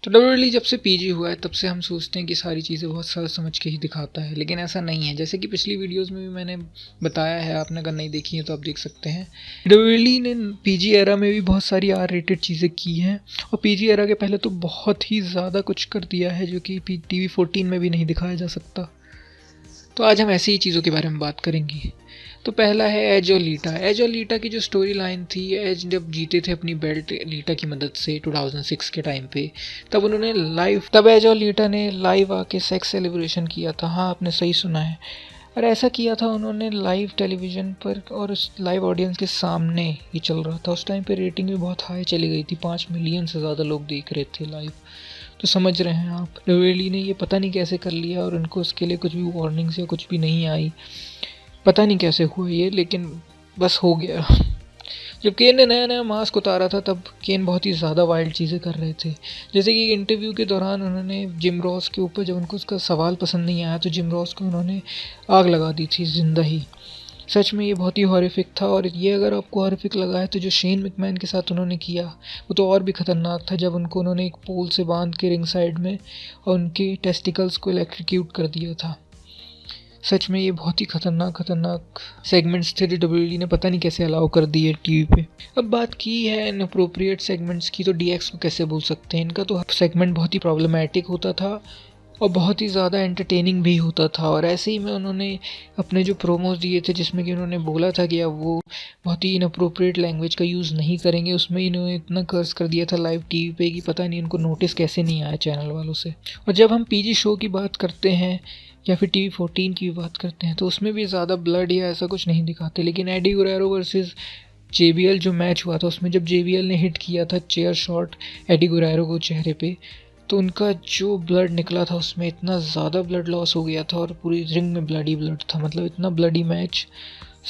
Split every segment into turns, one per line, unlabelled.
तो डब्ल्यूडब्ल्यूई जब से पीजी हुआ है तब से हम सोचते हैं कि सारी चीज़ें बहुत सोच समझ के ही दिखाता है, लेकिन ऐसा नहीं है। जैसे कि पिछली वीडियोस में भी मैंने बताया है, आपने अगर नहीं देखी है तो आप देख सकते हैं। डब्ल्यूडब्ल्यूई ने पीजी एरा में भी बहुत सारी आर रेटेड चीज़ें की हैं, और पीजी एरा के पहले तो बहुत ही ज़्यादा कुछ कर दिया है जो कि TV14 में भी नहीं दिखाया जा सकता। तो आज हम ऐसी ही चीज़ों के बारे में बात करेंगे। तो पहला है एज और लीटा। एज और लीटा की जो स्टोरी लाइन थी, एज जब जीते थे अपनी बेल्ट लीटा की मदद से 2006 के टाइम पे, तब एज और लीटा ने लाइव आके सेक्स सेलिब्रेशन किया था। हाँ, आपने सही सुना है। और ऐसा किया था उन्होंने लाइव टेलीविज़न पर, और उस लाइव ऑडियंस के सामने ही चल रहा था। उस टाइम पे रेटिंग भी बहुत हाई चली गई थी, 5 मिलियन से ज़्यादा लोग देख रहे थे लाइव। तो समझ रहे हैं आप, डब्ल्यूडब्ल्यूई ने ये पता नहीं कैसे कर लिया, और उनको उसके लिए कुछ भी वार्निंग्स या कुछ भी नहीं आई। पता नहीं कैसे हुआ ये, लेकिन बस हो गया। जब केन ने नया नया मास्क उतारा था तब केन बहुत ही ज़्यादा वाइल्ड चीज़ें कर रहे थे। जैसे कि इंटरव्यू के दौरान उन्होंने जिम रॉस के ऊपर, जब उनको उसका सवाल पसंद नहीं आया तो जिम रॉस को उन्होंने आग लगा दी थी जिंदा ही। सच में ये बहुत ही हॉरिफिक था। और ये अगर आपको हॉरिफिक लगा है तो जो शेन मैकमैन के साथ उन्होंने किया वो तो और भी ख़तरनाक था, जब उनको उन्होंने एक पोल से बांध के रिंग साइड में और उनके टेस्टिकल्स को इलेक्ट्रिक्यूट कर दिया था। सच में ये बहुत ही खतरनाक सेगमेंट्स थे जो डब्ल्यूडब्ल्यूई ने पता नहीं कैसे अलाउ कर दिए टीवी पे। अब बात की है इनअप्रोप्रिएट सेगमेंट्स की, तो डीएक्स को कैसे भूल सकते हैं। इनका तो सेगमेंट बहुत ही प्रॉब्लमैटिक होता था और बहुत ही ज़्यादा एंटरटेनिंग भी होता था। और ऐसे ही में उन्होंने अपने जो प्रोमोज दिए थे जिसमें कि उन्होंने बोला था कि अब वो बहुत ही इनअप्रोप्रिएट लैंग्वेज का यूज़ नहीं करेंगे, उसमें इन्होंने इतना कर्स कर दिया था लाइव टीवी पे कि पता नहीं उनको नोटिस कैसे नहीं आया चैनल वालों से। और जब हम पीजी शो की बात करते हैं या फिर TV14 की बात करते हैं तो उसमें भी ज़्यादा ब्लड या ऐसा कुछ नहीं दिखाते। लेकिन एडी गुरेरो वर्सेस JBL जो मैच हुआ था, उसमें जब JBL ने हिट किया था चेयर शॉट एडी गुरेरो को चेहरे पे, तो उनका जो ब्लड निकला था उसमें इतना ज़्यादा ब्लड लॉस हो गया था और पूरी रिंग में ब्लडी ब्लड था। मतलब इतना ब्लडी मैच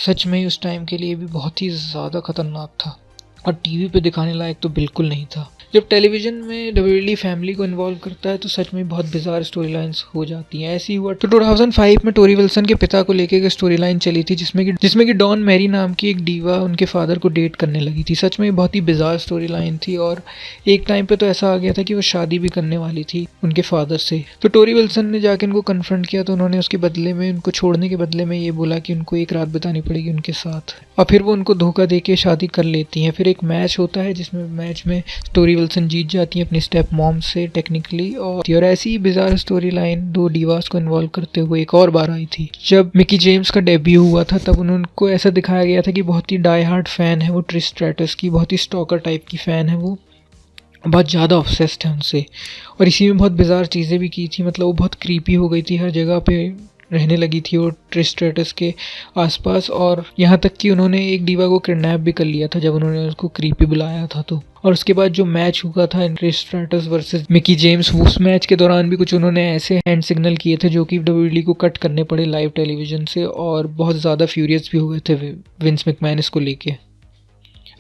सच में ही उस टाइम के लिए भी बहुत ही ज़्यादा ख़तरनाक था, और टीवी पे दिखाने लायक तो बिल्कुल नहीं था। जब टेलीविज़न में डब्ल्यूडब्ल्यूई फैमिली को इन्वॉल्व करता है तो सच में बहुत बिजार स्टोरी लाइन्स हो जाती हैं। ऐसी हुआ तो 2005 में टोरी विल्सन के पिता को लेकर एक स्टोरी लाइन चली थी जिसमें कि डॉन मैरी नाम की एक डीवा उनके फादर को डेट करने लगी थी। सच में बहुत ही बिजार स्टोरी लाइन थी, और एक टाइम पे तो ऐसा आ गया था कि वो शादी भी करने वाली थी उनके फादर से। तो टोरी विल्सन ने जाके उनको कन्फ्रंट किया, तो उन्होंने उसके बदले में, उनको छोड़ने के बदले में ये बोला कि उनको एक रात बितानी पड़ेगी उनके साथ, और फिर वो उनको धोखा दे के शादी कर लेती हैं। फिर एक मैच होता है जिसमें मैच में टोरी विल्सन जीत जाती है अपनी स्टेप मॉम से टेक्निकली। और ऐसी ही बिजार स्टोरी लाइन दो डीवास को इन्वॉल्व करते हुए एक और बार आई थी जब मिकी जेम्स का डेब्यू हुआ था। तब उनको ऐसा दिखाया गया था कि बहुत ही डाई हार्ड फैन है वो ट्रिश स्ट्रैटस की, बहुत ही स्टॉकर टाइप की फ़ैन है वो, बहुत ज़्यादा ऑब्सेस्ड है उनसे। और इसी में बहुत बिजार चीज़ें भी की थी, मतलब वो बहुत क्रीपी हो गई थी, हर जगह पे रहने लगी थी वो ट्रिश स्ट्रैटस के आसपास। और यहाँ तक कि उन्होंने एक डीवा को किडनैप भी कर लिया था जब उन्होंने उसको क्रीपी बुलाया था। तो और उसके बाद जो मैच हुआ था Trish stratus versus Mickie James, उस मैच के दौरान भी कुछ उन्होंने ऐसे हैंड सिग्नल किए थे जो कि डब्ल्यूडब्ल्यूई को कट करने पड़े लाइव टेलीविज़न से, और बहुत ज़्यादा फ्यूरियस भी हो गए थे विंस मैकमैन इसको लेके।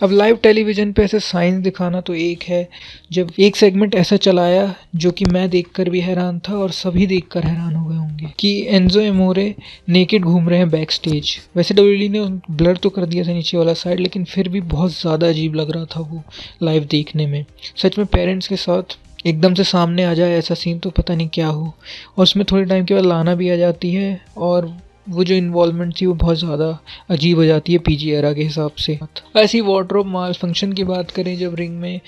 अब लाइव टेलीविज़न पे ऐसे साइंस दिखाना तो एक है, जब एक सेगमेंट ऐसा चलाया जो कि मैं देखकर भी हैरान था और सभी देखकर हैरान हो गए होंगे कि एंजो एमोरे नेकेड घूम रहे हैं बैक स्टेज। वैसे डब्ल्यूडब्ल्यूई ने ब्लर तो कर दिया था नीचे वाला साइड, लेकिन फिर भी बहुत ज़्यादा अजीब लग रहा था वो लाइव देखने में। सच में पेरेंट्स के साथ एकदम से सामने आ जाए ऐसा सीन तो पता नहीं क्या हो, और उसमें थोड़े टाइम के बाद लाना भी आ जाती है, और वो जो इन्वॉल्वमेंट थी वो बहुत ज़्यादा अजीब हो जाती है पीजी एरा के हिसाब से। ऐसी वार्डरोब माल फंक्शन की बात करें, जब रिंग में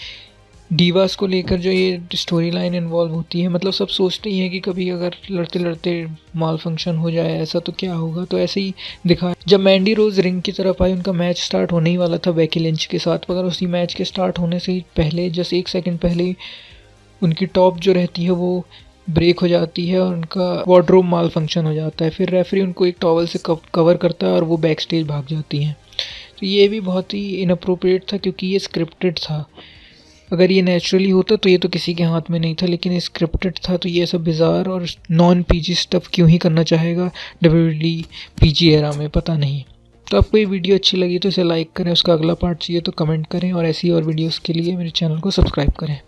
डीवास को लेकर जो ये स्टोरी लाइन इन्वॉल्व होती है, मतलब सब सोचते ही हैं कि कभी अगर लड़ते लड़ते माल फंक्शन हो जाए ऐसा तो क्या होगा। तो ऐसे ही दिखा, जब मैंडी रोज रिंग की तरफ आई, उनका मैच स्टार्ट होने ही वाला था बेकी लिंच के साथ, मगर उसी मैच के स्टार्ट होने से ही पहले जस्ट 1 सेकंड पहले उनकी टॉप जो रहती है वो ब्रेक हो जाती है और उनका वार्डरोब माल फंक्शन हो जाता है। फिर रेफरी उनको एक टॉवल से कवर करता है और वो बैक स्टेज भाग जाती हैं। तो ये भी बहुत ही इनअप्रोप्रिएट था क्योंकि ये स्क्रिप्टेड था। अगर ये नेचुरली होता तो ये तो किसी के हाथ में नहीं था, लेकिन ये स्क्रिप्टेड था। तो ये सब बिजार और नॉन पीजी स्टफ क्यों ही करना चाहेगा डब्ल्यूडब्ल्यूई पीजी एरा में, पता नहीं। तो आपको ये वीडियो अच्छी लगी तो इसे लाइक करें, उसका अगला पार्ट चाहिए तो कमेंट करें, और ऐसी और वीडियोज़ के लिए मेरे चैनल को सब्सक्राइब करें।